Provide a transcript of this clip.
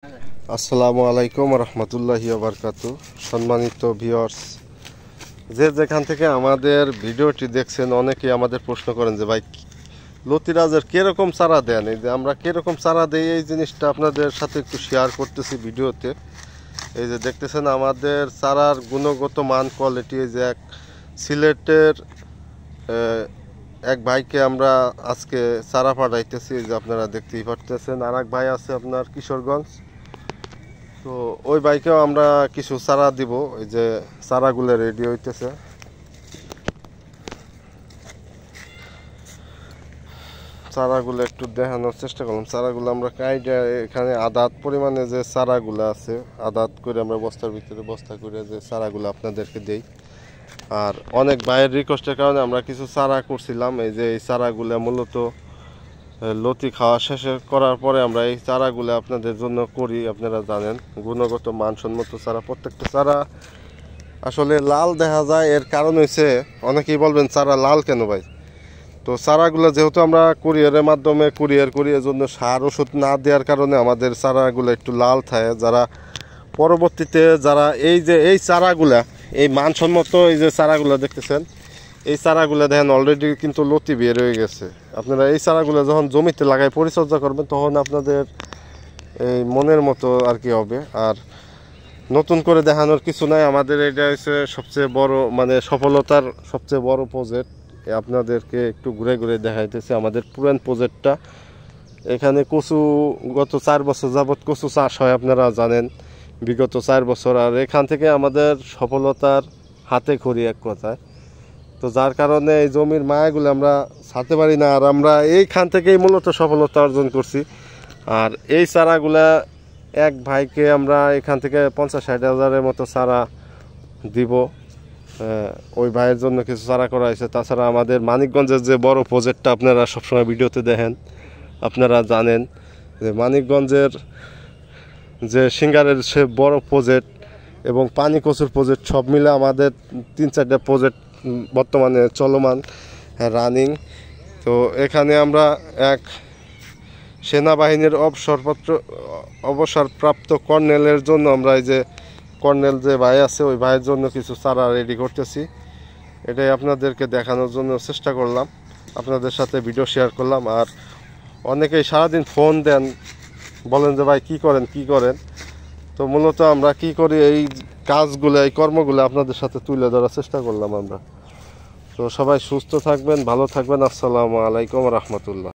আসসালামু আলাইকুম রহমতুল্লাহি বারকাতু। সম্মানিত ভিউয়ার্স, যে যেখান থেকে আমাদের ভিডিওটি দেখছেন, অনেকেই আমাদের প্রশ্ন করেন যে ভাই লতিরাজের কীরকম চারা দেন। এই যে আমরা কীরকম চারা দেই এই জিনিসটা আপনাদের সাথে একটু শেয়ার করতেছি ভিডিওতে। এই যে দেখতেছেন আমাদের চারার গুণগত মান কোয়ালিটি। এই যে এক সিলেটের এক ভাইকে আমরা আজকে চারা পাঠাইতেছি, এই যে আপনারা দেখতেই পারতেছেন। আর এক ভাই আছে আপনার কিশোরগঞ্জ, তো ওই বাইকেও আমরা কিছু চারা দিব। এই যে চারাগুলো রেডি হইতেছে। চারাগুলো একটু দেখানোর চেষ্টা করলাম। চারাগুলো আমরা কাইডা এখানে আদাত পরিমাণে যে চারাগুলো আছে, আদাত করে আমরা বস্তার ভিতরে বস্তা করে যে চারাগুলো আপনাদেরকে দেই। আর অনেক ভাইয়ের রিকোয়েস্টের কারণে আমরা কিছু চারা করছিলাম। এই যে এই চারাগুলো মূলত লতি খাওয়া শেষে করার পরে আমরা এই চারাগুলো আপনাদের জন্য করি। আপনারা জানেন গুণগত মানসম্মত চারা। প্রত্যেকটা চারা আসলে লাল দেখা যায়, এর কারণ হয়েছে অনেকেই বলবেন চারা লাল কেন ভাই। তো চারাগুলো যেহেতু আমরা কুরিয়ারের মাধ্যমে কুরিয়ার করি, এজন্য সার ওষুধ না দেওয়ার কারণে আমাদের চারাগুলো একটু লাল থাকে। যারা পরবর্তীতে যারা এই যে এই চারাগুলা, এই মানসম্মত এই যে চারাগুলো দেখতেছেন, এই চারাগুলো দেখেন অলরেডি কিন্তু লতি বের হয়ে গেছে। আপনারা এই চারাগুলো যখন জমিতে লাগাই পরিচর্যা করবেন, তখন আপনাদের এই মনের মতো আর কি হবে। আর নতুন করে দেখানোর কিছু নাই। আমাদের এটা হচ্ছে সবচেয়ে বড়, মানে সফলতার সবচেয়ে বড় প্রজেক্ট। আপনাদেরকে একটু ঘুরে ঘুরে দেখাইতেছে আমাদের পুরান প্রজেক্টটা। এখানে কচু গত 4 বছর যাবৎ কচু চাষ হয়, আপনারা জানেন, বিগত 4 বছর। আর এখান থেকে আমাদের সফলতার হাতে খড়ি এক কথায়। তো যার কারণে এই জমির মায়াগুলো আমরা ছাড়তে পারি না। আর আমরা এইখান থেকেই মূলত সফলতা অর্জন করছি। আর এই চারাগুলা এক ভাইকে আমরা এখান থেকে 50-60 হাজারের মতো চারা দিব। ওই ভাইয়ের জন্য কিছু চারা করা হয়েছে। তাছাড়া আমাদের মানিকগঞ্জের যে বড় প্রজেক্টটা আপনারা সবসময় ভিডিওতে দেখেন, আপনারা জানেন যে মানিকগঞ্জের যে সিঙ্গারের সে বড় প্রজেক্ট এবং পানি কচুর প্রজেক্ট সব মিলে আমাদের 3-4টা প্রজেক্ট বর্তমানে চলমান, রানিং। তো এখানে আমরা এক সেনাবাহিনীর অবসরপ্রাপ্ত কর্নেলের জন্য আমরা এই যে কর্নেল যে ভাই আছে, ওই ভাইয়ের জন্য কিছু চারা রেডি করতেছি। এটাই আপনাদেরকে দেখানোর জন্য চেষ্টা করলাম, আপনাদের সাথে ভিডিও শেয়ার করলাম। আর অনেকেই সারাদিন ফোন দেন, বলেন যে ভাই কী করেন। তো মূলত আমরা কি করি, এই কাজগুলো, এই কর্মগুলো আপনাদের সাথে তুলে ধরার চেষ্টা করলাম আমরা। তো সবাই সুস্থ থাকবেন, ভালো থাকবেন। আসসালামু আলাইকুম রহমতুল্লাহ।